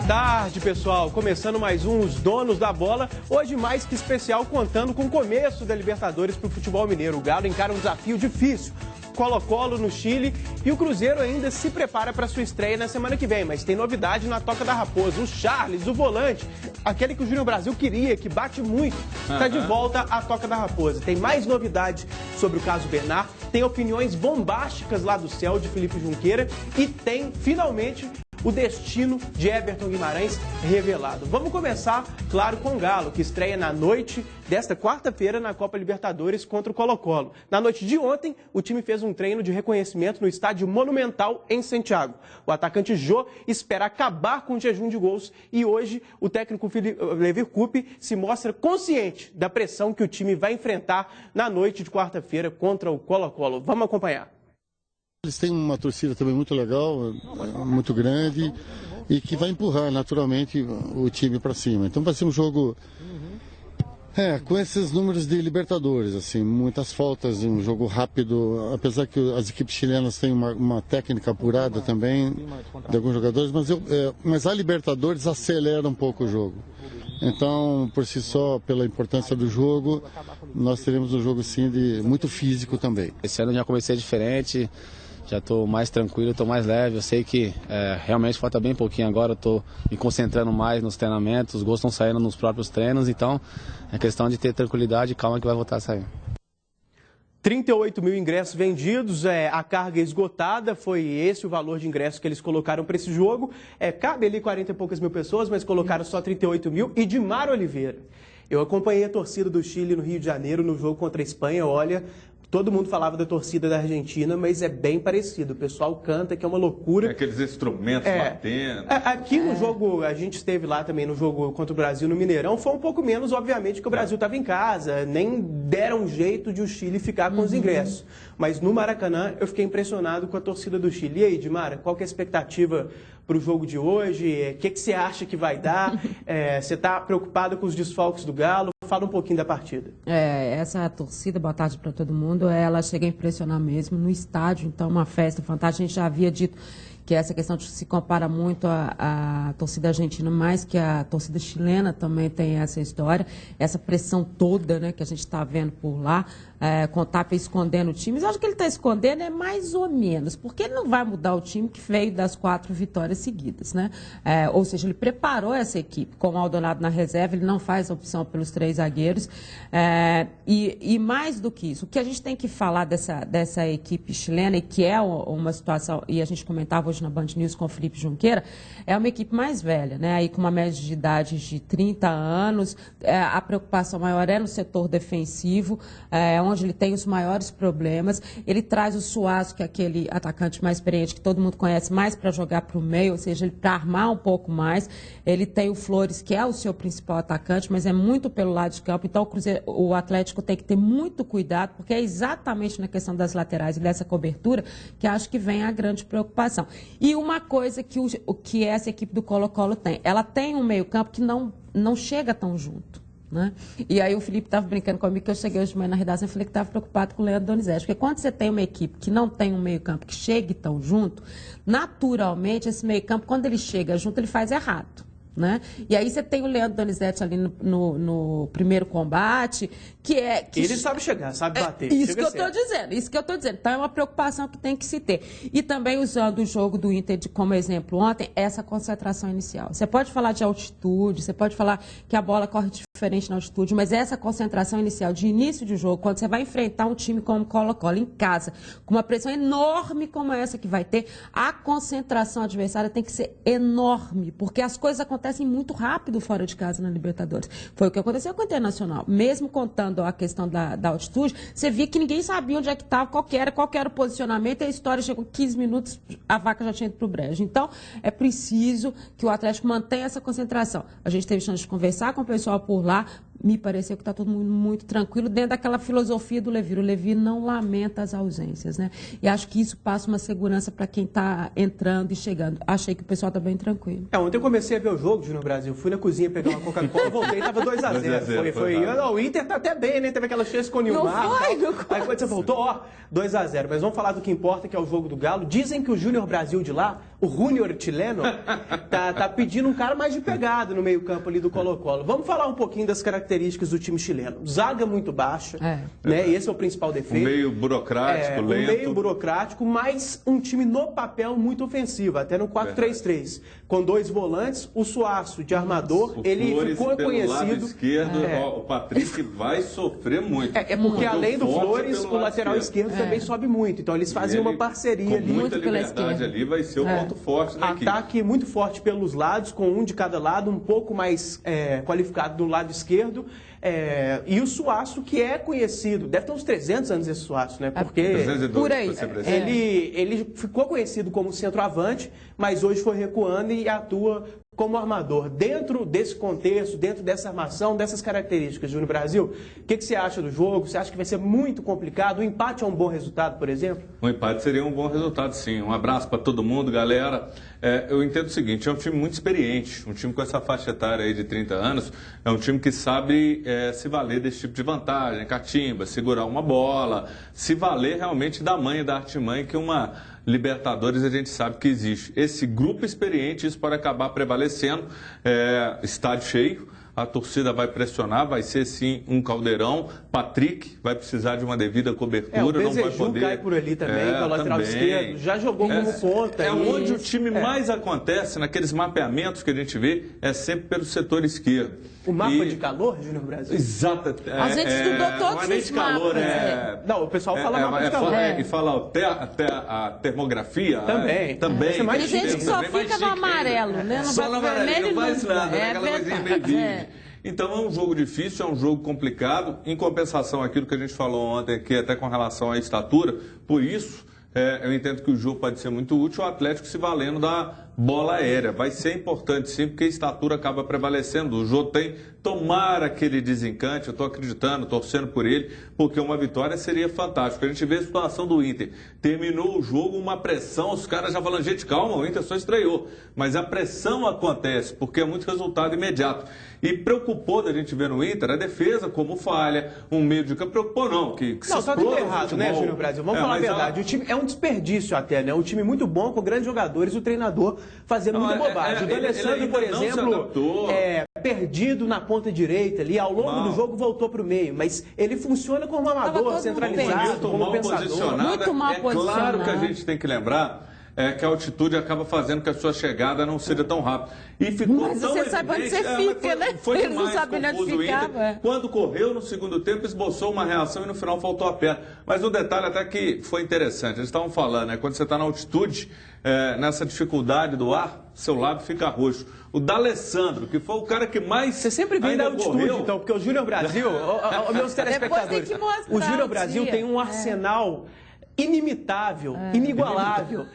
tarde, pessoal. Começando mais um Os Donos da Bola. Hoje mais que especial, contando com o começo da Libertadores para o futebol mineiro. O Galo encara um desafio difícil. Colo-Colo no Chile e o Cruzeiro ainda se prepara para sua estreia na semana que vem. Mas tem novidade na Toca da Raposa. O Charles, o volante, aquele que o Júnior Brasil queria, que bate muito, está de volta à Toca da Raposa. Tem mais novidades sobre o caso Bernard, tem opiniões bombásticas lá do céu de Felipe Junqueira e tem, finalmente, o destino de Everton Guimarães revelado. Vamos começar, claro, com o Galo, que estreia na noite desta quarta-feira na Copa Libertadores contra o Colo-Colo. Na noite de ontem, o time fez um treino de reconhecimento no estádio Monumental, em Santiago. O atacante Jô espera acabar com o jejum de gols e hoje o técnico Lever Coupe se mostra consciente da pressão que o time vai enfrentar na noite de quarta-feira contra o Colo-Colo. Vamos acompanhar. Eles têm uma torcida também muito legal, muito grande e que vai empurrar naturalmente o time para cima. Então vai ser um jogo com esses números de Libertadores, assim, muitas faltas, um jogo rápido, apesar que as equipes chilenas têm uma técnica apurada também de alguns jogadores, mas a Libertadores acelera um pouco o jogo. Então, por si só, pela importância do jogo, nós teremos um jogo sim muito físico também. Esse ano já comecei diferente. Já estou mais tranquilo, estou mais leve. Eu sei que realmente falta bem pouquinho agora. Estou me concentrando mais nos treinamentos. Os gols estão saindo nos próprios treinos. Então, é questão de ter tranquilidade e calma que vai voltar a sair. 38 mil ingressos vendidos, a carga esgotada, foi esse o valor de ingressos que eles colocaram para esse jogo. Cabe ali 40 e poucas mil pessoas, mas colocaram só 38 mil. E Dimar Oliveira, eu acompanhei a torcida do Chile no Rio de Janeiro no jogo contra a Espanha, olha... Todo mundo falava da torcida da Argentina, mas é bem parecido. O pessoal canta que é uma loucura. Aqueles instrumentos batendo. Aqui no jogo, a gente esteve lá também no jogo contra o Brasil no Mineirão, foi um pouco menos, obviamente, que o Brasil estava em casa. Nem deram jeito de o Chile ficar com os ingressos. Mas no Maracanã, eu fiquei impressionado com a torcida do Chile. E aí, Dimara, qual que é a expectativa para o jogo de hoje? O que você acha que vai dar? Você está preocupado com os desfalques do Galo? Fala um pouquinho da partida. Essa torcida, boa tarde para todo mundo, ela chega a impressionar mesmo no estádio, então uma festa fantástica. A gente já havia dito que essa questão se compara muito à torcida argentina, mais que a torcida chilena também tem essa história, essa pressão toda, né, que a gente está vendo por lá, com o Tapia escondendo o time. Eu acho que ele está escondendo mais ou menos, porque ele não vai mudar o time que veio das 4 vitórias seguidas, né? Ou seja, ele preparou essa equipe com o Maldonado na reserva, ele não faz a opção pelos 3 zagueiros, e mais do que isso, o que a gente tem que falar dessa equipe chilena, e que é uma situação, e a gente comentava hoje na Band News com o Felipe Junqueira, é uma equipe mais velha, né? Aí com uma média de idade de 30 anos, a preocupação maior é no setor defensivo, onde ele tem os maiores problemas. Ele traz o Suazo, que é aquele atacante mais experiente, que todo mundo conhece, mais para jogar para o meio, ou seja, ele para armar um pouco mais. Ele tem o Flores, que é o seu principal atacante, mas é muito pelo lado de campo. Então o Atlético tem que ter muito cuidado, porque é exatamente na questão das laterais e dessa cobertura que acho que vem a grande preocupação. E uma coisa que essa equipe do Colo-Colo tem, ela tem um meio-campo que não chega tão junto, né? E aí o Felipe estava brincando comigo, que eu cheguei hoje de manhã na redação e falei que estava preocupado com o Leandro Donizete, porque quando você tem uma equipe que não tem um meio-campo que chegue tão junto, naturalmente esse meio-campo, quando ele chega junto, ele faz errado, né? E aí você tem o Leandro Donizete ali no primeiro combate, que ele sabe chegar, sabe bater. Isso que eu estou dizendo. Então é uma preocupação que tem que se ter. E também usando o jogo do Inter como exemplo ontem, essa concentração inicial. Você pode falar de altitude, você pode falar que a bola corre diferente na altitude, mas essa concentração inicial de início de jogo, quando você vai enfrentar um time como o Colo-Colo em casa, com uma pressão enorme como essa que vai ter, a concentração adversária tem que ser enorme, porque as coisas acontecem muito rápido fora de casa na Libertadores. Foi o que aconteceu com o Internacional. Mesmo contando a questão da altitude, você via que ninguém sabia onde é que estava, qual era o posicionamento, e a história chegou 15 minutos, a vaca já tinha ido para o brejo. Então, é preciso que o Atlético mantenha essa concentração. A gente teve chance de conversar com o pessoal por lá, me pareceu que está todo mundo muito tranquilo dentro daquela filosofia do Levi. O Levi não lamenta as ausências, né? E acho que isso passa uma segurança para quem está entrando e chegando. Achei que o pessoal está bem tranquilo. Ontem eu comecei a ver o jogo, Júnior Brasil. Fui na cozinha pegar uma Coca-Cola, voltei e estava 2-0. O Inter tá até bem, né? Teve aquela chance com o Nilmar. Aí quando você voltou, 2-0. Mas vamos falar do que importa, que é o jogo do Galo. Dizem que o Júnior Brasil de lá, o Júnior chileno, tá pedindo um cara mais de pegada no meio-campo ali do Colo-Colo. Vamos falar um pouquinho das características do time chileno. Zaga muito baixa, né? Esse é o principal defeito. Meio burocrático, lento. Meio burocrático, mas um time no papel muito ofensivo, até no 4-3-3. Com 2 volantes, o Suaço de armador, ele Flores, ficou pelo conhecido. Lado esquerdo, o Patrick vai sofrer muito. Porque além do Flores, o lateral esquerdo também sobe muito. Então eles fazem uma parceria ali. Com muita liberdade ali, vai ser o ponto forte da equipe. Ataque muito forte pelos lados, com um de cada lado, um pouco mais qualificado do lado esquerdo. E o Suaço, que é conhecido, deve ter uns 300 anos esse Suaço, né? Porque 302, por aí. Ele ficou conhecido como centroavante, mas hoje foi recuando e atua como armador. Dentro desse contexto, dentro dessa armação, dessas características, Júnior Brasil, o que você acha do jogo? Você acha que vai ser muito complicado? O empate é um bom resultado, por exemplo? O empate seria um bom resultado, sim. Um abraço para todo mundo, galera. Eu entendo o seguinte, é um time muito experiente, um time com essa faixa etária aí de 30 anos, é um time que sabe se valer desse tipo de vantagem, catimba, segurar uma bola, se valer realmente da manha, da artimanha, que uma Libertadores a gente sabe que existe. Esse grupo experiente, isso pode acabar prevalecendo, estádio cheio. A torcida vai pressionar, vai ser sim um caldeirão. Patrick vai precisar de uma devida cobertura, o não vai poder. cai por ali também, que é o lateral esquerdo. Já jogou como ponta. Onde o time mais acontece, naqueles mapeamentos que a gente vê, é sempre pelo setor esquerdo. O mapa de calor, Júnior Brasil? Exato. A gente estudou todos os calor, mapas. Não, o pessoal fala mapa de calor. E fala a termografia. Também. Tem gente que só fica no amarelo, né? Só no vermelho não faz nada, né? Aquela coisinha meio vive. Então é um jogo difícil, é um jogo complicado. Em compensação, aquilo que a gente falou ontem aqui, até com relação à estatura, por isso eu entendo que o jogo pode ser muito útil, o Atlético se valendo da bola aérea. Vai ser importante sim, porque a estatura acaba prevalecendo. O jogo tem tomar aquele desencante, eu estou acreditando, torcendo por ele, porque uma vitória seria fantástica. A gente vê a situação do Inter. Terminou o jogo, uma pressão, os caras já falando, gente, calma, o Inter só estreou. Mas a pressão acontece, porque é muito resultado imediato. E preocupou da gente ver no Inter a defesa como falha, um meio de campo. Preocupou não, que não, só tudo errado, né, Júnior Brasil? Vamos falar a verdade. O time é um desperdício até, né? Um time muito bom, com grandes jogadores, o treinador fazendo muita bobagem. O D'Alessandro, por exemplo, perdido na ponta direita ali, ao longo do jogo voltou para o meio, mas ele funciona como amador, centralizado, como pensador. Muito mal posicionado. Claro que a gente tem que lembrar que a altitude acaba fazendo que a sua chegada não seja tão rápida. E ficou mas tão você sabe onde você fica, né? Foi Ele não sabe onde ficava. Quando correu no segundo tempo, esboçou uma reação e no final faltou a perna. Mas um detalhe até que foi interessante, eles estavam falando, né? Quando você está na altitude, nessa dificuldade do ar, seu lábio fica roxo. O D'Alessandro, que foi o cara que mais. Você sempre vem da altitude, então, porque o Júnior Brasil, meus telespectadores, o Júnior Brasil tem um arsenal inimitável, inigualável,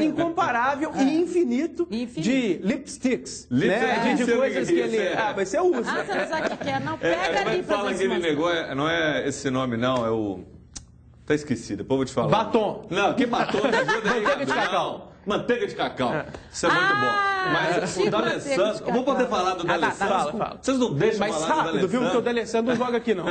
incomparável e infinito de lipsticks, né? De coisas que ele... mas você usa. Você não sabe o que é, não. Pega ali e fala que ele negou, não é esse nome não, é o... Tá esquecido, depois eu vou te falar. Batom. Não, que batom? Manteiga de cacau. Manteiga de cacau. Isso é muito bom. Mas o D'Alessandro... Eu vou poder falar do D'Alessandro. Fala. Vocês não deixam falar do D'Alessandro. Rápido, viu? Porque o D'Alessandro não joga aqui, não.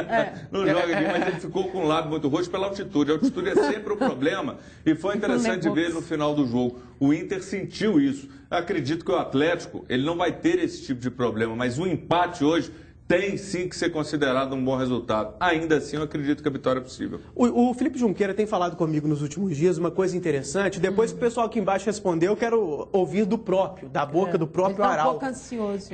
Não joga aqui, mas ele ficou com um lábio muito roxo pela altitude. A altitude é sempre um problema. E foi interessante ver no final do jogo. O Inter sentiu isso. Acredito que o Atlético, ele não vai ter esse tipo de problema, mas o empate hoje tem sim que ser considerado um bom resultado. Ainda assim, eu acredito que a vitória é possível. O Felipe Junqueira tem falado comigo nos últimos dias uma coisa interessante. Depois que o pessoal aqui embaixo respondeu, eu quero ouvir da boca do próprio Araujo. Está um pouco ansioso.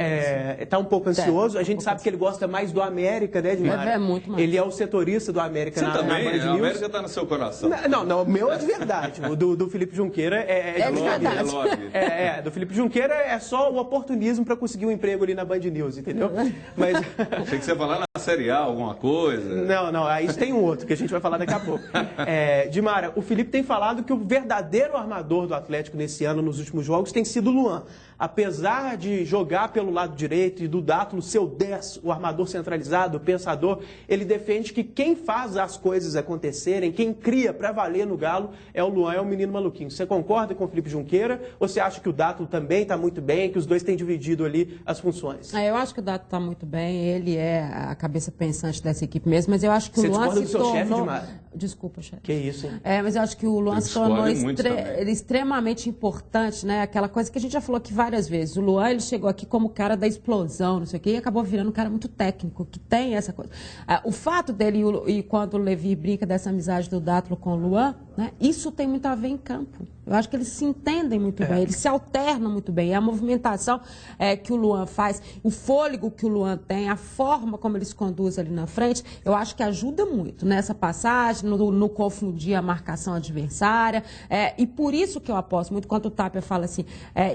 Está um pouco ansioso. A gente sabe que ele gosta mais do América, né, Edmar? É muito mais. Ele é o setorista do América na Band News. A América está no seu coração. Não, o meu é de verdade. O do Felipe Junqueira é de verdade. Do Felipe Junqueira é só o oportunismo para conseguir um emprego ali na Band News, entendeu? Mas... Achei que você ia falar na Série A, alguma coisa. Não, aí tem um outro que a gente vai falar daqui a pouco. Dimara, o Felipe tem falado que o verdadeiro armador do Atlético nesse ano, nos últimos jogos, tem sido o Luan. apesar de jogar pelo lado direito e do Dátulo ser o 10, o armador centralizado, o pensador, ele defende que quem faz as coisas acontecerem, quem cria para valer no Galo é o Luan, é o menino maluquinho. Você concorda com o Felipe Junqueira ou você acha que o Dátulo também está muito bem, que os dois têm dividido ali as funções? Eu acho que o Dátulo está muito bem, ele é a cabeça pensante dessa equipe mesmo, mas eu acho que o Luan se tornou... Desculpa, chefe. Que isso, hein? Mas eu acho que o Luan se tornou extremamente importante, né? Aquela coisa que a gente já falou aqui várias vezes. O Luan, ele chegou aqui como cara da explosão, não sei o quê, e acabou virando um cara muito técnico, que tem essa coisa. O fato dele, e quando o Levi brinca dessa amizade do Dátulo com o Luan, né? Isso tem muito a ver em campo. Eu acho que eles se entendem muito bem, eles se alternam muito bem. A movimentação que o Luan faz, o fôlego que o Luan tem, a forma como ele se conduz ali na frente, eu acho que ajuda muito nessa passagem, no confundir a marcação adversária. E por isso que eu aposto muito, quando o Tapia fala assim,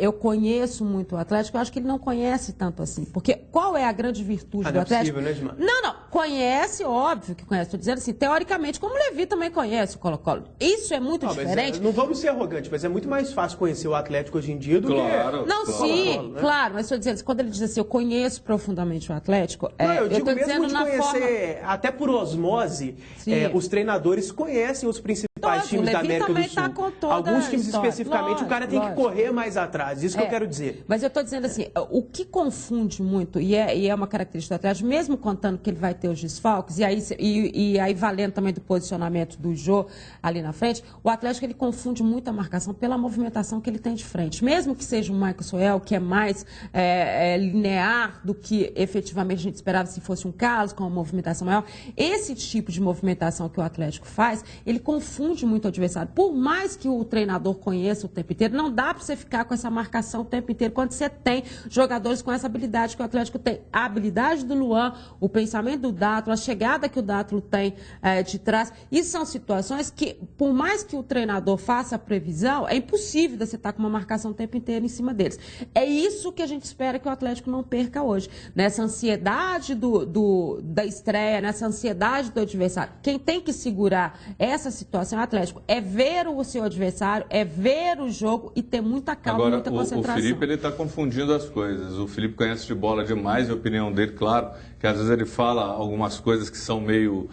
eu conheço muito o Atlético, eu acho que ele não conhece tanto assim. Porque qual é a grande virtude do Atlético? Não é possível, né, Não, conhece, óbvio que conhece. Estou dizendo assim, teoricamente, como o Levi também conhece o Colo-Colo. Isso é muito diferente. Não vamos ser arrogantes, mas é muito mais fácil conhecer o Atlético hoje em dia do que... Não, sim, claro, mas estou dizendo, quando ele diz assim, eu conheço profundamente o Atlético... eu digo mesmo de conhecer, até por osmose, os treinadores conhecem os principais times da América do Sul. Alguns times especificamente, o cara tem que correr mais atrás, isso que eu quero dizer. Mas eu estou dizendo assim, o que confunde muito, e é uma característica do Atlético, mesmo contando que ele vai ter os desfalques, e aí valendo também do posicionamento do Jô ali na frente, o Atlético ele confunde muito a marcação pela movimentação que ele tem de frente. Mesmo que seja um Michael Soel, que é mais linear do que efetivamente a gente esperava se fosse um Carlos, com uma movimentação maior, esse tipo de movimentação que o Atlético faz, ele confunde muito o adversário. Por mais que o treinador conheça o tempo inteiro, não dá para você ficar com essa marcação o tempo inteiro quando você tem jogadores com essa habilidade que o Atlético tem. A habilidade do Luan, o pensamento do Dátulo, a chegada que o Dátulo tem de trás, isso são situações que, por mais que o treinador faça a previsão, é impossível você estar com uma marcação o tempo inteiro em cima deles. É isso que a gente espera que o Atlético não perca hoje. Nessa ansiedade da estreia, nessa ansiedade do adversário. Quem tem que segurar essa situação é o Atlético. É ver o seu adversário, é ver o jogo e ter muita calma e muita concentração. O Felipe está confundindo as coisas. O Felipe conhece de bola demais, a opinião dele, claro, que às vezes ele fala algumas coisas que são meio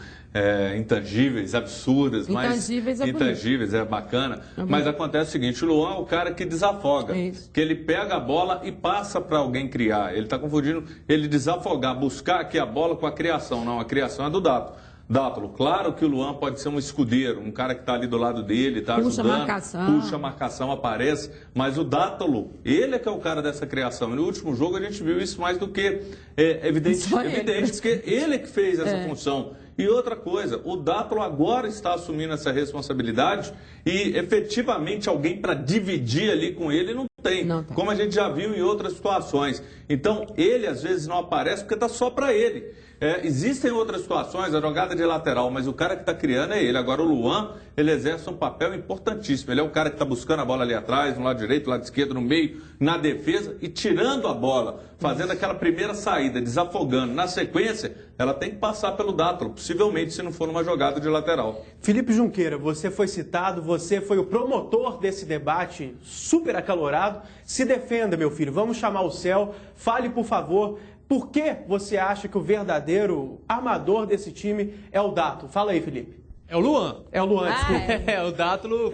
intangíveis, absurdas, intangíveis, é bacana. Mas acontece o seguinte, o Luan é o cara que desafoga, que ele pega a bola e passa para alguém criar. Ele está confundindo ele desafogar, buscar aqui a bola com a criação. Não, a criação é do Dátulo. Claro que o Luan pode ser um escudeiro, um cara que está ali do lado dele, está ajudando, puxa a marcação, aparece, mas o Dátulo, ele é que é o cara dessa criação. E no último jogo a gente viu isso mais do que evidente, porque ele é que fez essa função. E outra coisa, o Dátulo agora está assumindo essa responsabilidade e efetivamente alguém para dividir ali com ele não tem, como a gente já viu em outras situações. Então, ele às vezes não aparece porque está só para ele. Existem outras situações, a jogada de lateral, mas o cara que está criando é ele. Agora o Luan, ele exerce um papel importantíssimo. Ele é o cara que está buscando a bola ali atrás, no lado direito, no lado esquerdo, no meio, na defesa e tirando a bola, fazendo aquela primeira saída, desafogando. Na sequência, ela tem que passar pelo Dátulo, possivelmente se não for numa jogada de lateral. Felipe Junqueira, você foi citado, você foi o promotor desse debate super acalorado. Se defenda, meu filho, vamos chamar o céu. Fale, por favor, por que você acha que o verdadeiro armador desse time é o Dátulo? Fala aí, Felipe. É o Luan. É o Luan, desculpa. O Dátulo,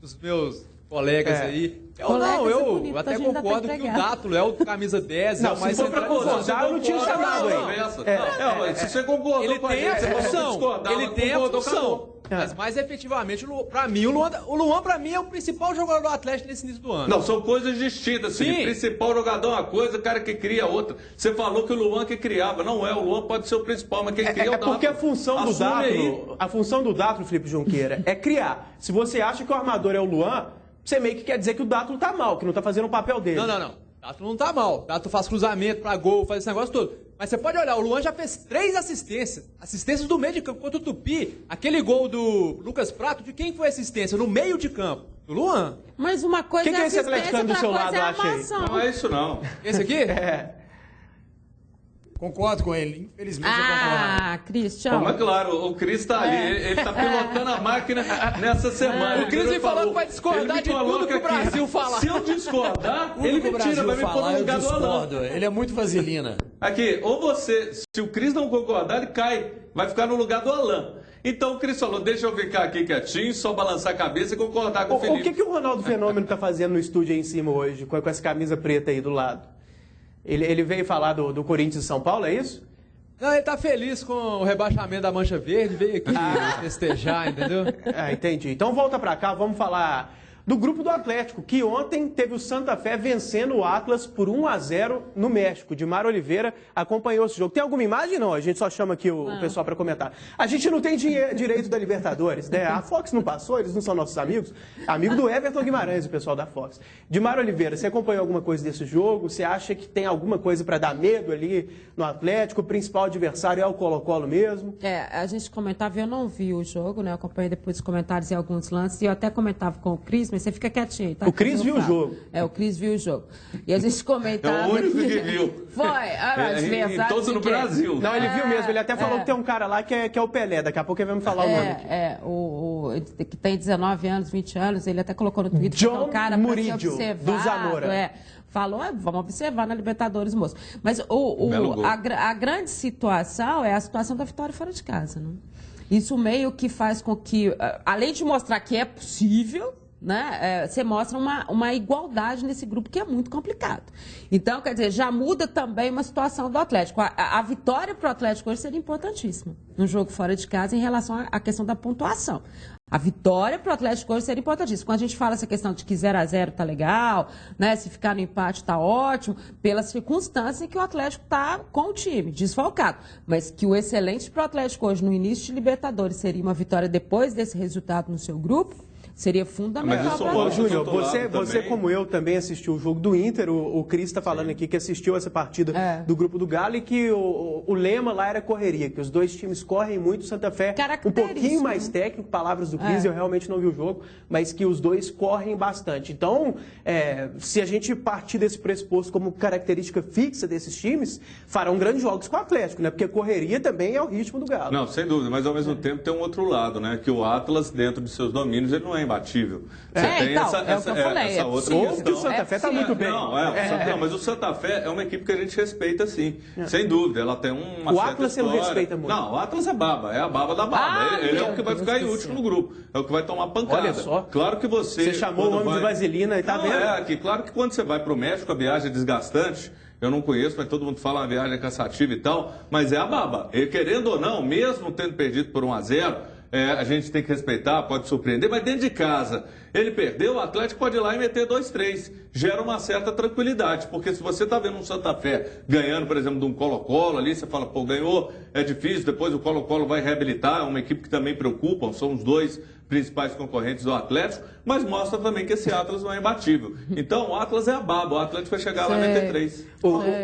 os meus colegas aí. Eu até concordo que o Dátulo é o camisa 10. Não, se for pra concordar, eu não tinha chamado aí. Se você concordou com a gente, você pode discordar. Ele tem a função. Mas mais efetivamente, pra mim, o Luan pra mim é o principal jogador do Atlético nesse início do ano. Não, são coisas distintas. Sim. Principal jogador é uma coisa, o cara que cria outra. Você falou que o Luan que criava. Não é, o Luan pode ser o principal, mas quem cria é o Dátulo. Porque a função do Dátulo, Felipe Junqueira, é criar. Se você acha que o armador é o Luan, você meio que quer dizer que o Dátulo tá mal, que não tá fazendo o papel dele. Não. O Dátulo não tá mal. O Dátulo faz cruzamento pra gol, faz esse negócio todo. Mas você pode olhar, o Luan já fez 3 assistências. Assistências do meio de campo contra o Tupi. Aquele gol do Lucas Prato, de quem foi a assistência? No meio de campo. Do Luan. Mas uma coisa é esse atleticano do seu lado, acha aí? Não é isso, não. Esse aqui? Concordo com ele, infelizmente eu concordo. Ah, Cristian. Mas claro, o Cris tá ali, ele tá pilotando a máquina nessa semana. O Cris me falou que vai discordar de tudo que o Brasil falar. Se eu discordar, ele me tira, vai me pôr no lugar do Alan. Ele é muito vaselina. Aqui, ou você, se o Cris não concordar, ele cai, vai ficar no lugar do Alan. Então o Cris falou, deixa eu ficar aqui quietinho, só balançar a cabeça e concordar com o Felipe. O que o Ronaldo Fenômeno tá fazendo no estúdio aí em cima hoje, com essa camisa preta aí do lado? Ele veio falar do Corinthians e São Paulo, é isso? Não, ele tá feliz com o rebaixamento da Mancha Verde, veio aqui festejar, entendeu? Entendi. Então volta pra cá, vamos falar do grupo do Atlético, que ontem teve o Santa Fé vencendo o Atlas por 1-0 no México. Dimar Oliveira acompanhou esse jogo. Tem alguma imagem? Não, a gente só chama aqui o pessoal para comentar. A gente não tem direito da Libertadores, né? A Fox não passou, eles não são nossos amigos. Amigo do Everton Guimarães, o pessoal da Fox. Dimar Oliveira, você acompanhou alguma coisa desse jogo? Você acha que tem alguma coisa para dar medo ali no Atlético? O principal adversário é o Colo-Colo mesmo? A gente comentava, eu não vi o jogo, né? Eu acompanhei depois os comentários e alguns lances, e eu até comentava com o Cris, mas você fica quietinho, tá? O Cris viu o jogo. O Cris viu o jogo. E a gente comentava... É o único que viu. Foi. Todos no Brasil. Não, ele viu mesmo. Ele até falou que tem um cara lá que é o Pelé. Daqui a pouco ele vai me falar o nome aqui. Que tem 19 anos, 20 anos, ele até colocou no Twitter. John Murillo, do Zamora. Falou, vamos observar na Libertadores, moço. Mas a grande situação é a situação da vitória fora de casa, né? Isso meio que faz com que, além de mostrar que é possível, né, você mostra uma igualdade nesse grupo que é muito complicado. Então, quer dizer, já muda também uma situação do Atlético. A vitória para o Atlético hoje seria importantíssima no jogo fora de casa em relação à questão da pontuação. A vitória para o Atlético hoje seria importantíssima. Quando a gente fala essa questão de que 0-0 tá legal, né, se ficar no empate tá ótimo, pela circunstância em que o Atlético tá com o time, desfalcado. Mas que o excelente para o Atlético hoje no início de Libertadores seria uma vitória depois desse resultado no seu grupo, seria fundamental para nós. Júnior, você como eu também assistiu o jogo do Inter, o Cris está falando aqui que assistiu essa partida do grupo do Galo e que o lema lá era correria, que os dois times correm muito, o Santa Fé um pouquinho mais técnico, palavras do Cris, eu realmente não vi o jogo, mas que os dois correm bastante. Então, se a gente partir desse pressuposto como característica fixa desses times, farão grandes jogos com o Atlético, né? Porque a correria também é o ritmo do Galo. Não, sem dúvida, mas ao mesmo tempo tem um outro lado, né? Que o Atlas, dentro de seus domínios, ele não é imbatível. Você tem essa outra questão. Que o Santa Fé está muito bem. Não, mas o Santa Fé é uma equipe que a gente respeita, sim. Sem dúvida, ela tem uma o certa Atlas história. Você não respeita muito. Não, o Atlas é baba, é a baba da baba. Ele é o que vai ficar em último no grupo, é o que vai tomar pancada. Olha só. Claro que você chamou o homem de vaselina e tá vendo? Claro que quando você vai para o México, a viagem é desgastante. Eu não conheço, mas todo mundo fala uma viagem cansativa e tal, mas é a baba. E, querendo ou não, mesmo tendo perdido por 1-0, a gente tem que respeitar, pode surpreender, mas dentro de casa, ele perdeu, o Atlético pode ir lá e meter 2-3. Gera uma certa tranquilidade, porque se você está vendo um Santa Fé ganhando, por exemplo, de um Colo-Colo ali, você fala, ganhou, é difícil, depois o Colo-Colo vai reabilitar, é uma equipe que também preocupa, são os dois principais concorrentes do Atlético, mas mostra também que esse Atlas não é imbatível. Então, o Atlas é a baba, o Atlético vai chegar lá e meter 3.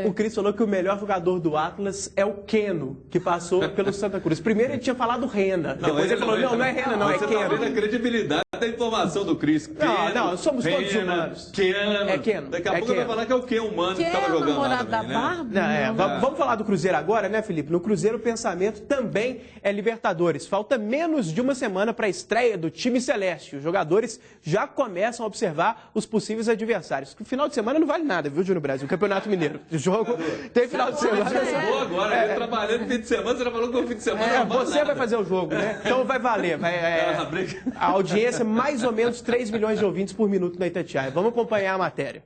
O Cris falou que o melhor jogador do Atlas é o Keno, que passou pelo Santa Cruz. Primeiro ele tinha falado Rena, depois ele falou, não é Rena, não, é Keno. Você tá vendo a credibilidade da informação do Cris. Não, somos todos humanos. Keno. É Keno. Daqui a pouco vai falar que é o Ken humano que estava jogando lá também, né? Vamos falar do Cruzeiro agora, né, Felipe? No Cruzeiro o pensamento também é Libertadores. Falta menos de uma semana para a estreia do time celeste. Os jogadores já começam a observar os possíveis adversários. O final de semana não vale nada, viu, Júnior Brasil? O Campeonato Mineiro. O jogo tem final de semana. Agora, eu trabalhando no fim de semana, você já falou que o fim de semana não você vai fazer o jogo, né? Então vai valer. A audiência, mais ou menos 3 milhões de ouvintes por minuto na Itatiaia. Vamos acompanhar a matéria.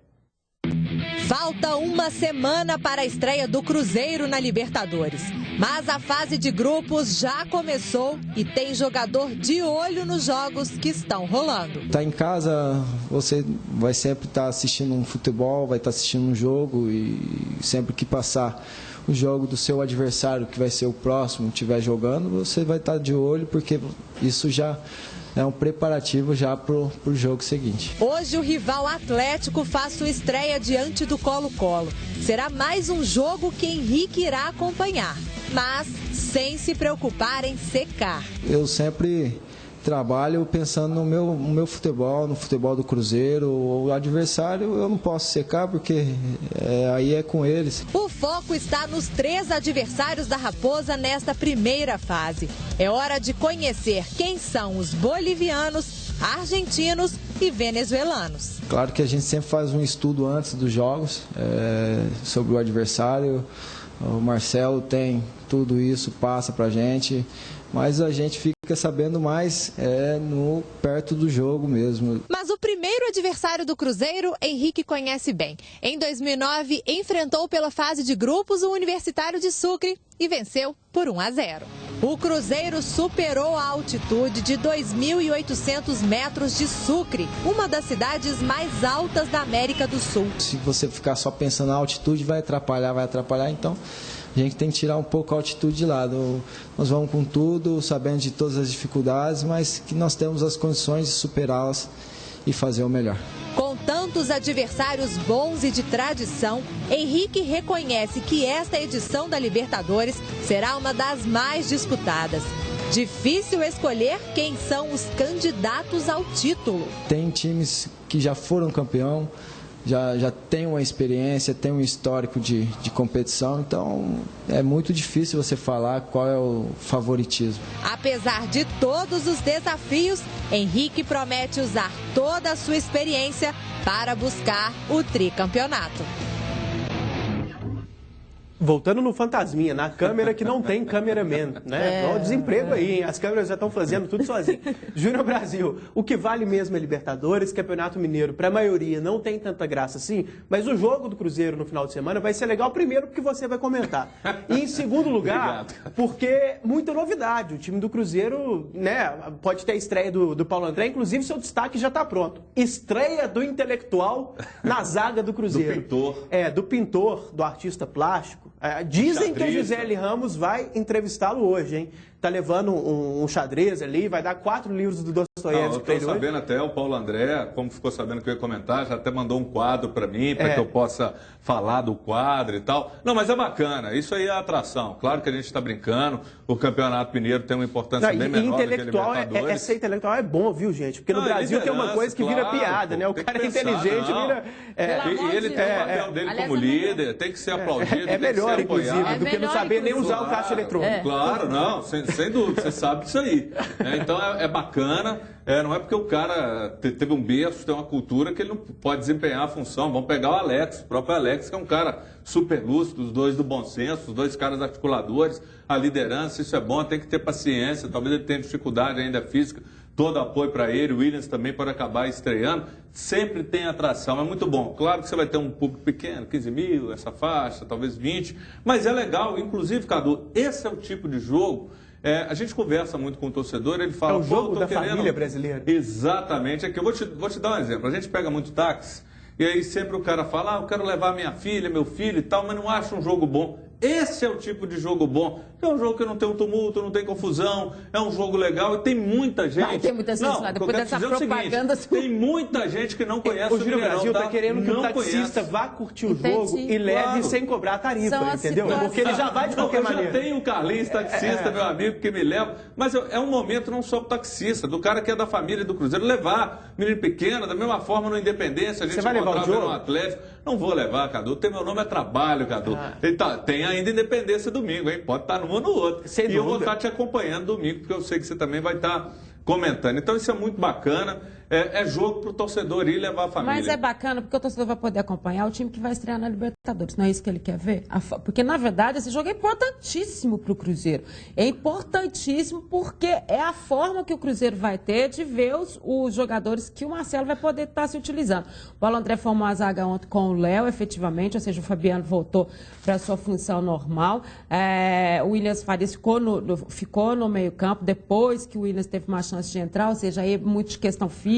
Falta uma semana para a estreia do Cruzeiro na Libertadores. Mas a fase de grupos já começou e tem jogador de olho nos jogos que estão rolando. Tá em casa, você vai sempre estar assistindo um futebol, vai estar assistindo um jogo e sempre que passar o jogo do seu adversário, que vai ser o próximo, estiver jogando, você vai estar de olho, porque isso já é um preparativo já para o jogo seguinte. Hoje o rival Atlético faz sua estreia diante do Colo-Colo. Será mais um jogo que Henrique irá acompanhar, mas sem se preocupar em secar. Eu sempre trabalho pensando no meu futebol, no futebol do Cruzeiro. O adversário eu não posso secar porque aí é com eles. O foco está nos 3 adversários da Raposa nesta primeira fase. É hora de conhecer quem são os bolivianos, argentinos e venezuelanos. Claro que a gente sempre faz um estudo antes dos jogos sobre o adversário. O Marcelo tem tudo isso, passa pra gente, mas a gente fica sabendo mais perto do jogo mesmo. Mas o primeiro adversário do Cruzeiro, Henrique conhece bem. Em 2009, enfrentou pela fase de grupos o Universitário de Sucre e venceu por 1-0. O Cruzeiro superou a altitude de 2.800 metros de Sucre, uma das cidades mais altas da América do Sul. Se você ficar só pensando na altitude, vai atrapalhar, então a gente tem que tirar um pouco a altitude de lado. Nós vamos com tudo, sabendo de todas as dificuldades, mas que nós temos as condições de superá-las e fazer o melhor. Com tantos adversários bons e de tradição, Henrique reconhece que esta edição da Libertadores será uma das mais disputadas. Difícil escolher quem são os candidatos ao título. Tem times que já foram campeão, já tem uma experiência, tem um histórico de competição, então é muito difícil você falar qual é o favoritismo. Apesar de todos os desafios, Henrique promete usar toda a sua experiência para buscar o tricampeonato. Voltando no fantasminha, na câmera que não tem cameraman, né? Olha o desemprego aí, hein? As câmeras já estão fazendo tudo sozinho. Júnior Brasil, o que vale mesmo é Libertadores, Campeonato Mineiro, para a maioria não tem tanta graça assim, mas o jogo do Cruzeiro no final de semana vai ser legal primeiro porque você vai comentar. E em segundo lugar, porque muita novidade. O time do Cruzeiro, né, pode ter a estreia do Paulo André, inclusive seu destaque já está pronto. Estreia do intelectual na zaga do Cruzeiro. Do pintor. Do pintor, do artista plástico. Dizem que a Gisele Ramos vai entrevistá-lo hoje, hein? Tá levando um xadrez ali, vai dar 4 livros do Dostoiévski para ele hoje. Eu tô sabendo até, o Paulo André, como ficou sabendo que eu ia comentar, já até mandou um quadro para mim, para que eu possa falar do quadro e tal. Não, mas é bacana, isso aí é atração. Claro que a gente está brincando, o Campeonato Mineiro tem uma importância bem menor do que a Libertadores. Ser intelectual é bom, viu, gente? Porque no Brasil tem uma coisa que vira piada, né? O cara é inteligente, vira... E ele tem o papel dele como líder, tem que ser aplaudido, é melhor, inclusive, do que não saber nem usar o caixa eletrônico. Claro, não, sem dúvida, você sabe disso aí. Então é bacana, não é porque o cara teve um berço, tem uma cultura que ele não pode desempenhar a função. Vamos pegar o Alex, o próprio Alex, que é um cara super lúcido, os dois do bom senso, os dois caras articuladores, a liderança, isso é bom, tem que ter paciência, talvez ele tenha dificuldade ainda física, todo apoio para ele, o Williams também pode acabar estreando, sempre tem atração, é muito bom. Claro que você vai ter um público pequeno, 15 mil, essa faixa, talvez 20, mas é legal, inclusive, Cadu, esse é o tipo de jogo. A gente conversa muito com o torcedor, ele fala... É o jogo da família brasileira. Exatamente. Aqui eu vou te dar um exemplo. A gente pega muito táxi, e aí sempre o cara fala, eu quero levar minha filha, meu filho e tal, mas não acha um jogo bom. Esse é o tipo de jogo bom. É um jogo que não tem um tumulto, não tem confusão, é um jogo legal e tem muita gente... Vai ter muita gente lá, depois dessa propaganda... Tem muita gente que não conhece o Júnior Brasil, tá querendo que o taxista vá curtir o jogo e leve sem cobrar a tarifa, entendeu? Porque ele já vai de qualquer maneira. Eu já tenho o Carlinhos, taxista, meu amigo, que me leva, mas é um momento não só do taxista, do cara que é da família do Cruzeiro, levar menino pequeno, da mesma forma no Independência, a gente encontrava no Atlético. Não vou levar, Cadu, meu nome é trabalho, Cadu. Tem ainda Independência domingo, hein? Pode estar num ou no outro. Sem dúvida. Eu vou estar te acompanhando domingo, porque eu sei que você também vai estar comentando. Então isso é muito bacana. É jogo para o torcedor ir levar a família. Mas é bacana porque o torcedor vai poder acompanhar o time que vai estrear na Libertadores. Não é isso que ele quer ver? Porque, na verdade, esse jogo é importantíssimo para o Cruzeiro. É importantíssimo porque é a forma que o Cruzeiro vai ter de ver os jogadores que o Marcelo vai poder estar se utilizando. O Paulo André formou a zaga ontem com o Léo, efetivamente, ou seja, o Fabiano voltou para a sua função normal. O Williams Farias ficou no meio-campo depois que o Williams teve uma chance de entrar, ou seja, aí é muito de questão física,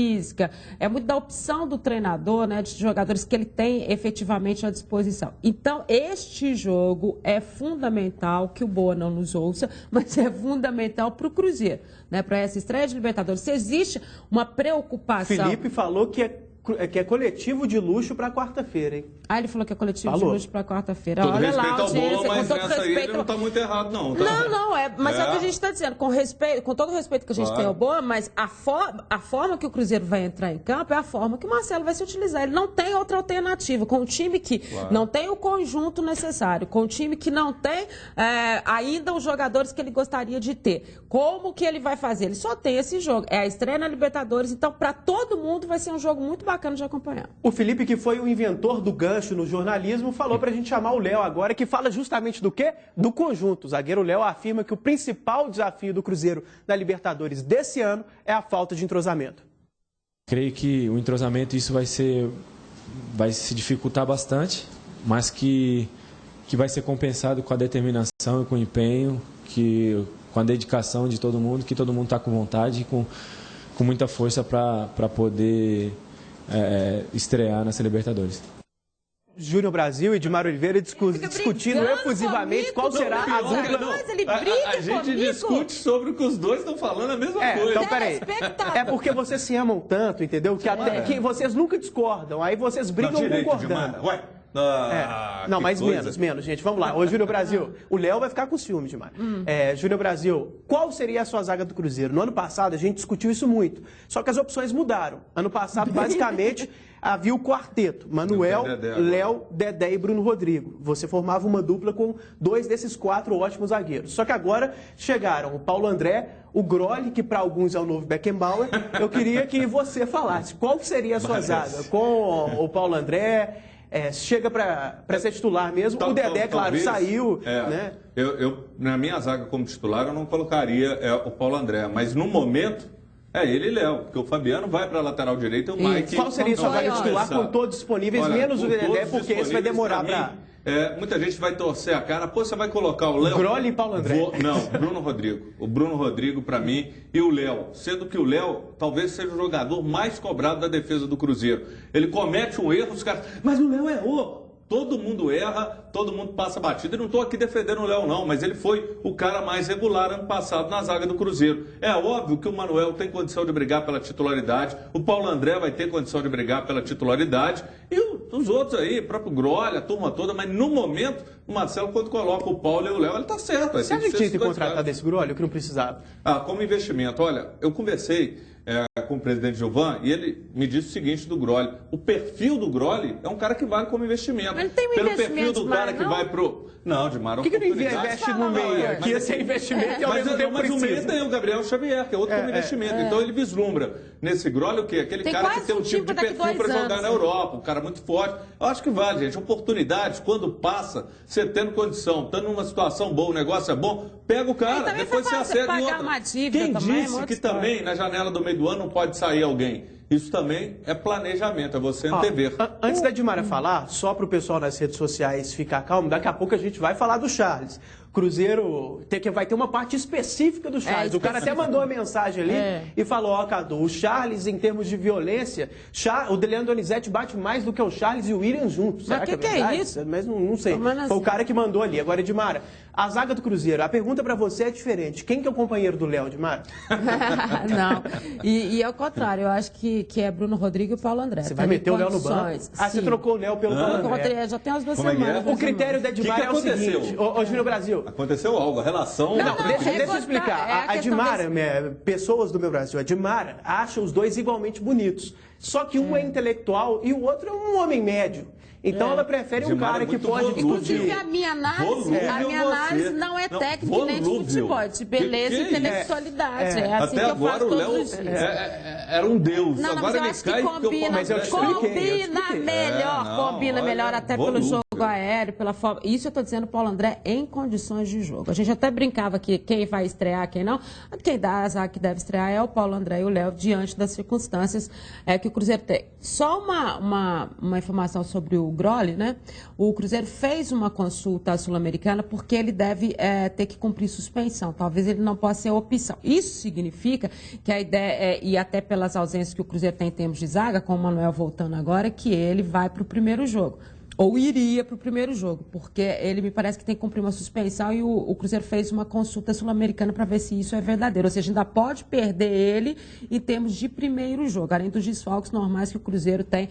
é muito da opção do treinador, né, de jogadores que ele tem efetivamente à disposição. Então, este jogo é fundamental, que o Boa não nos ouça, mas é fundamental para o Cruzeiro, né, para essa estreia de Libertadores. Se existe uma preocupação... Felipe falou que é que é coletivo de luxo para quarta-feira, hein? Ah, ele falou que é coletivo de luxo para quarta-feira. Todo Olha respeito lá, ao Boa, mas todo nessa respeito... aí ele não está muito errado, não. Tá? Não, mas é o que a gente está dizendo, com todo o respeito que a gente tem ao Boa, mas a forma que o Cruzeiro vai entrar em campo é a forma que o Marcelo vai se utilizar. Ele não tem outra alternativa. Com um time que não tem o conjunto necessário, com um time que não tem ainda os jogadores que ele gostaria de ter. Como que ele vai fazer? Ele só tem esse jogo. É a estreia na Libertadores, então para todo mundo vai ser um jogo muito bacana de acompanhar. O Felipe, que foi o inventor do gancho no jornalismo, falou pra gente chamar o Léo agora, que fala justamente do quê? Do conjunto. O zagueiro Léo afirma que o principal desafio do Cruzeiro na Libertadores desse ano é a falta de entrosamento. Creio que o entrosamento isso vai se dificultar bastante, mas que vai ser compensado com a determinação e com o empenho, com a dedicação de todo mundo, que todo mundo está com vontade e com muita força para poder estrear nessa Libertadores. Júnior Brasil e Edmar Oliveira discutindo efusivamente qual será a dupla. A gente discute sobre o que os dois estão falando, a mesma coisa. Então, peraí. É porque vocês se amam tanto, entendeu? Que vocês nunca discordam. Aí vocês brigam concordando. Não, mas menos, gente. Vamos lá. Ô, Júnior Brasil, o Léo vai ficar com ciúme demais. Júnior Brasil, qual seria a sua zaga do Cruzeiro? No ano passado, a gente discutiu isso muito. Só que as opções mudaram. Ano passado, basicamente, havia o quarteto. Manuel, Léo, Dedé e Bruno Rodrigo. Você formava uma dupla com 2 desses 4 ótimos zagueiros. Só que agora chegaram o Paulo André, o Grolli, que para alguns é o novo Beckenbauer. Eu queria que você falasse qual seria a sua zaga com o Paulo André... chega para ser titular mesmo. O Dedé, claro, saiu. Né? Eu, na minha zaga como titular, eu não colocaria o Paulo André, mas no momento é ele e Léo, porque o Fabiano vai para a lateral direita e o Mike... Qual seria a sua zaga titular com todos disponíveis, menos o Dedé, porque esse vai demorar para... muita gente vai torcer a cara. Pô, você vai colocar o Léo... Grolli e Paulo André. Não, Bruno Rodrigo. O Bruno Rodrigo, para mim, e o Léo. Sendo que o Léo talvez seja o jogador mais cobrado da defesa do Cruzeiro. Ele comete um erro, os caras... Mas o Léo errou. Todo mundo erra, todo mundo passa batida. E não estou aqui defendendo o Léo, não, mas ele foi o cara mais regular ano passado na zaga do Cruzeiro. É óbvio que o Manuel tem condição de brigar pela titularidade, o Paulo André vai ter condição de brigar pela titularidade, e os outros aí, o próprio Grolli, a turma toda, mas no momento, o Marcelo, quando coloca o Paulo e o Léo, ele está certo. Você acha que tinha que contratar desse Grolli, o que não precisava? Como investimento. Olha, eu conversei com o presidente Gilvan e ele me disse o seguinte do Grolli: o perfil do Grolli é um cara que vale como investimento. Mas não tem pelo perfil do cara que vai pro... Não, Dimar, por que não investe no meio? Que ia ser investimento e ao mesmo tempo mas o meio tem o Gabriel Xavier, que é outro como investimento. Então ele vislumbra nesse Grolli o quê? Aquele cara que tem um tipo de perfil para jogar na Europa, um cara muito forte. Eu acho que vale, gente. Oportunidades, quando passa, você tendo condição, estando numa situação boa, o negócio é bom, pega o cara, depois você acerta em outra. Quem disse que também na janela do meio do ano não pode sair alguém? Isso também é planejamento, é você antever. Antes da Edmara falar, só para o pessoal nas redes sociais ficar calmo, daqui a pouco a gente vai falar do Charles. Cruzeiro vai ter uma parte específica do Charles. O cara até mandou uma mensagem ali e falou: Cadu, o Charles, em termos de violência, o Deleandro Donizete bate mais do que o Charles e o William juntos. Mas o que é isso? Mas não sei. Foi o cara que mandou ali. Agora, Edmara, a zaga do Cruzeiro, a pergunta para você é diferente. Quem que é o companheiro do Léo, Edmara? Não. E ao contrário, eu acho que é Bruno Rodrigo e o Paulo André. Você vai meter o Léo no banco? Você trocou o Léo pelo Paulo André. Já tem umas 2 semanas. O critério da Edmara é o seguinte. Ô, Júnior Brasil. Aconteceu algo, a relação... Deixa eu explicar. A Edmara, pessoas do meu Brasil, a Edmara acha os dois igualmente bonitos. Só que um é intelectual e o outro é um homem médio. Então ela prefere um cara que pode... Inclusive, a minha análise não é técnica nem de futebol, é de beleza e intelectualidade. É assim até que eu agora faço o Léo todos os dias. era um deus. Não, agora mas eu acho que combina melhor até pelo jogo aéreo, pela forma. Isso eu estou dizendo, Paulo André, em condições de jogo. A gente até brincava que quem vai estrear, quem não. Quem dá azar que deve estrear é o Paulo André e o Léo, diante das circunstâncias que o Cruzeiro tem. Só uma informação sobre o Grolli, né? O Cruzeiro fez uma consulta à Sul-Americana porque ele deve ter que cumprir suspensão. Talvez ele não possa ser opção. Isso significa que a ideia, e até pelas ausências que o Cruzeiro tem em termos de zaga, com o Manuel voltando agora, que ele vai para o primeiro jogo. ou iria para o primeiro jogo, porque ele me parece que tem que cumprir uma suspensão e o Cruzeiro fez uma consulta sul-americana para ver se isso é verdadeiro. Ou seja, ainda pode perder ele em termos de primeiro jogo, além dos desfalques normais que o Cruzeiro tem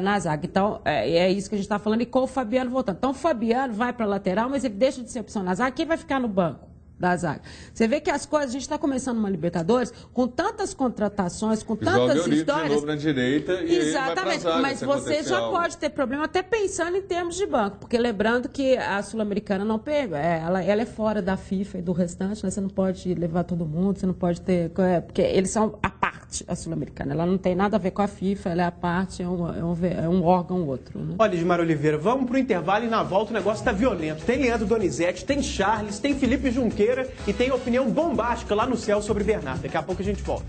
na zaga. Então, é isso que a gente está falando, e com o Fabiano voltando. Então, o Fabiano vai para a lateral, mas ele deixa de ser opção na zaga. Quem vai ficar no banco da zaga? Você vê que as coisas, a gente está começando uma Libertadores com tantas contratações, com tantas histórias. De novo na direita e exatamente, mas você já pode ter problema até pensando em termos de banco, porque lembrando que a Sul-Americana não pega, ela é fora da FIFA e do restante, né? Você não pode levar todo mundo, você não pode ter, porque eles são a parte, a Sul-Americana, ela não tem nada a ver com a FIFA, ela é a parte, é um órgão outro. Né? Olha, Edmar Oliveira, vamos pro intervalo e na volta o negócio tá violento. Tem Leandro Donizete, tem Charles, tem Felipe Junqueira e tem opinião bombástica lá no céu sobre Bernardo. Daqui a pouco a gente volta.